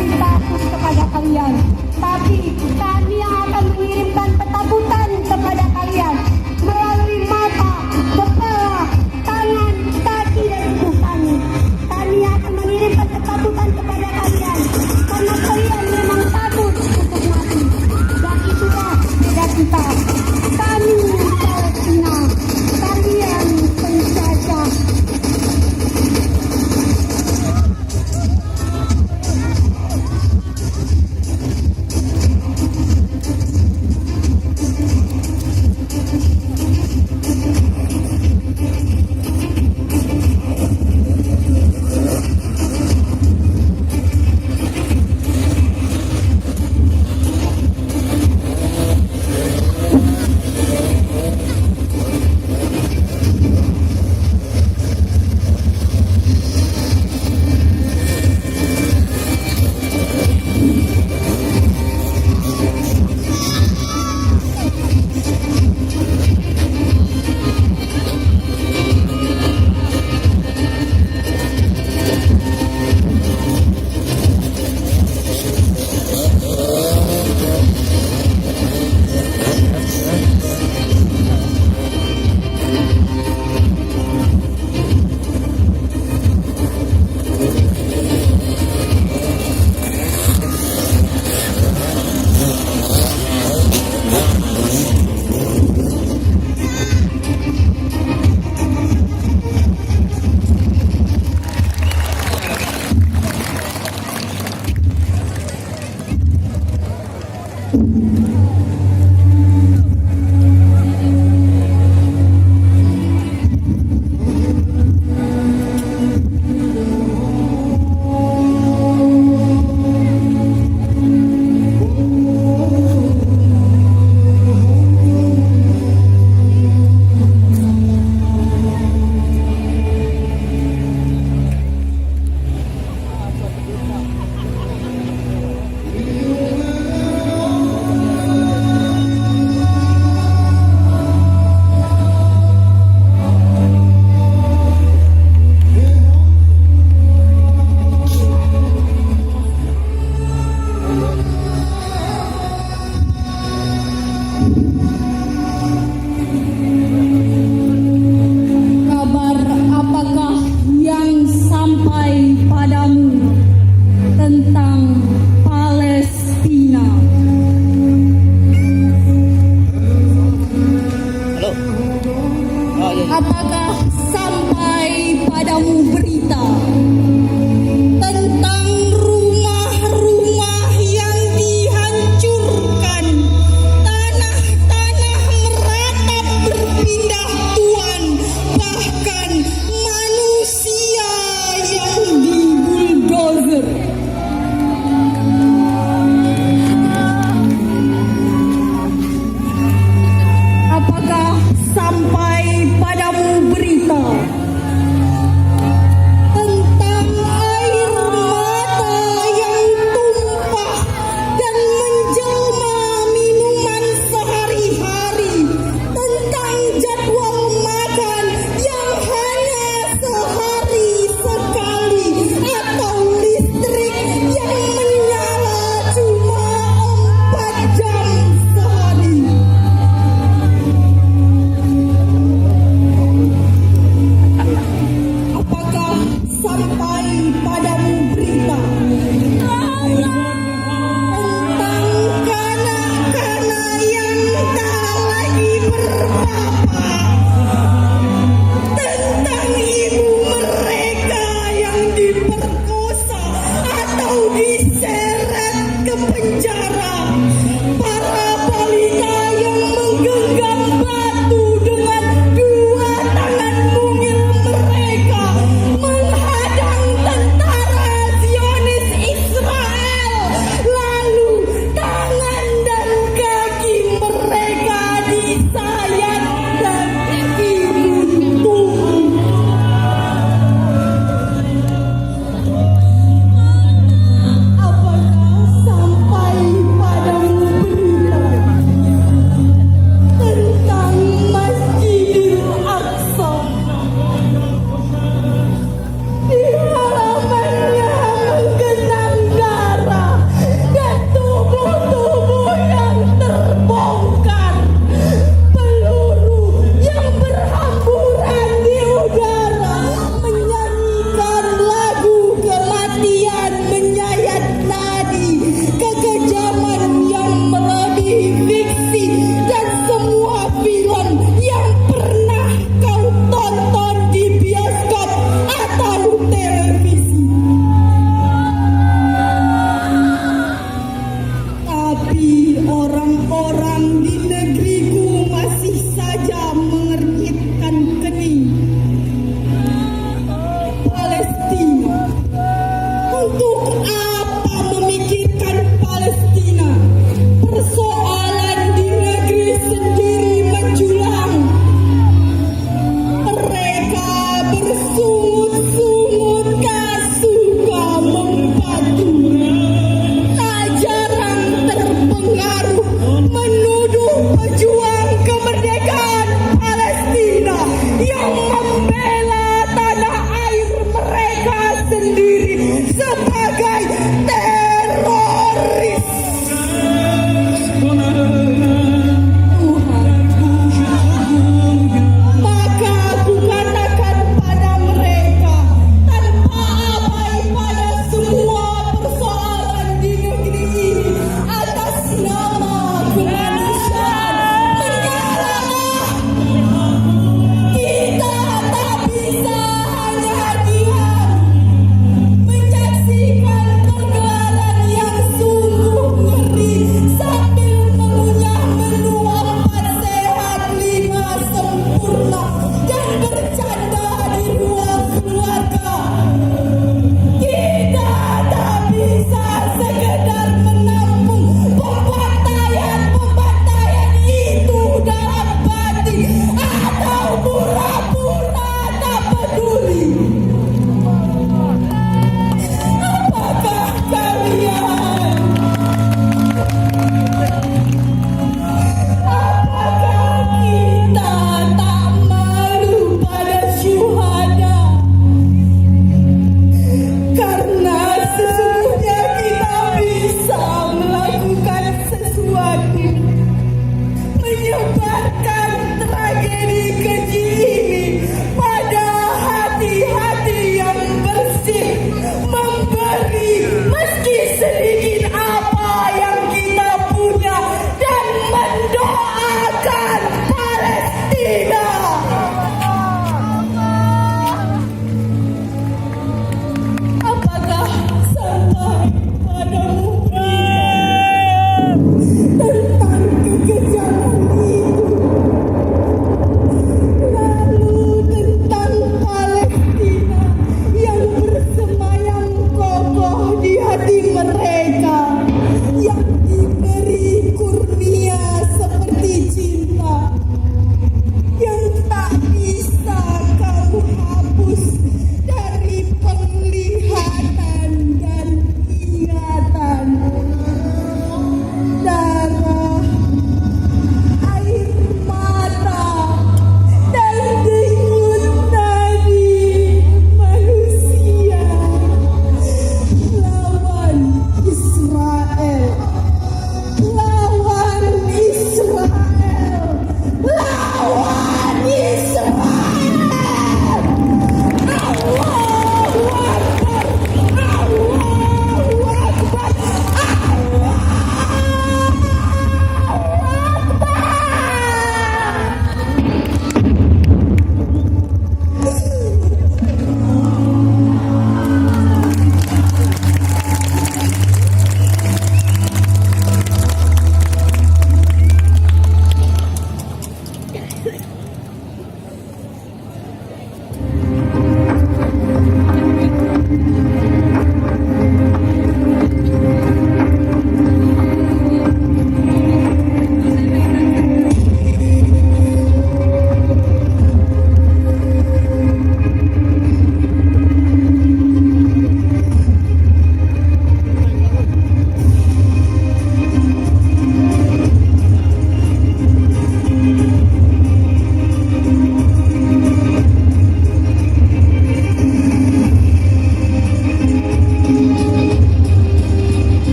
memberi takut kepada kalian, tapi kami yang akan mengirimkan ketakutan kepada kalian melalui mata, kepala, tangan, kaki, dan tubuh kami. Kami akan mengirimkan ketakutan kepada kalian karena kalian memang takut untuk mati. Dan itulah beda kita. Kami Palestina, kalian penjajah.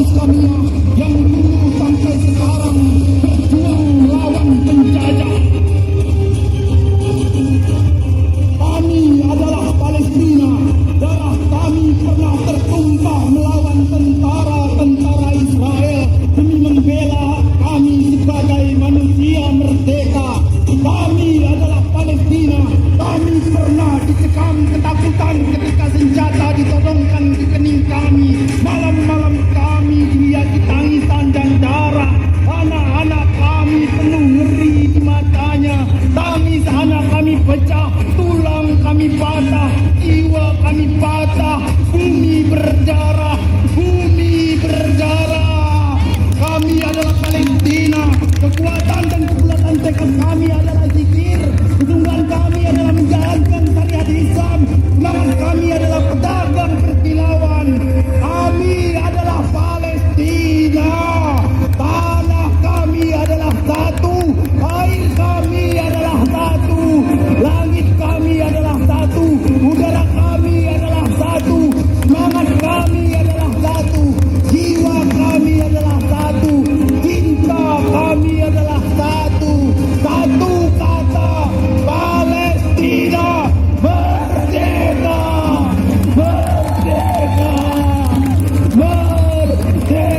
Islamiyah yang dulu sampai sekarang berjuang melawan penjajah. Kami adalah Palestina, darah kami pernah tertumpah melawan tentara-tentara Israel demi membela kami sebagai manusia merdeka. Kami adalah Palestina, kami pernah dicekam ketakutan ketika senjata ditodongkan di kening kami. Malam-malam kami dilihat tangisan dan darah. Anak-anak kami penuh ngeri di matanya. Tangis anak kami pecah, tulang kami patah, jiwa kami patah. Bumi berdarah, bumi berdarah. Kami adalah Palestina. Kekuatan dan kebulatan tekad kami adalah zikir. Kesungguhan kami adalah menjalankan syariat Islam. Semangat kami adalah pedagang perkilauan. Kami adalah Palestina. Tanah kami adalah satu. Air kami adalah satu. Langit kami adalah satu. Udara kami adalah satu. Semangat kami adalah satu. Jiwa kami adalah satu. Cinta kami adalah satu. Satu kata, Palestina merdeka. Merdeka. Merdeka.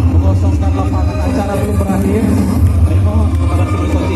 Mengosongkan lapangan acara belum berakhir. Ayo kepada seluruh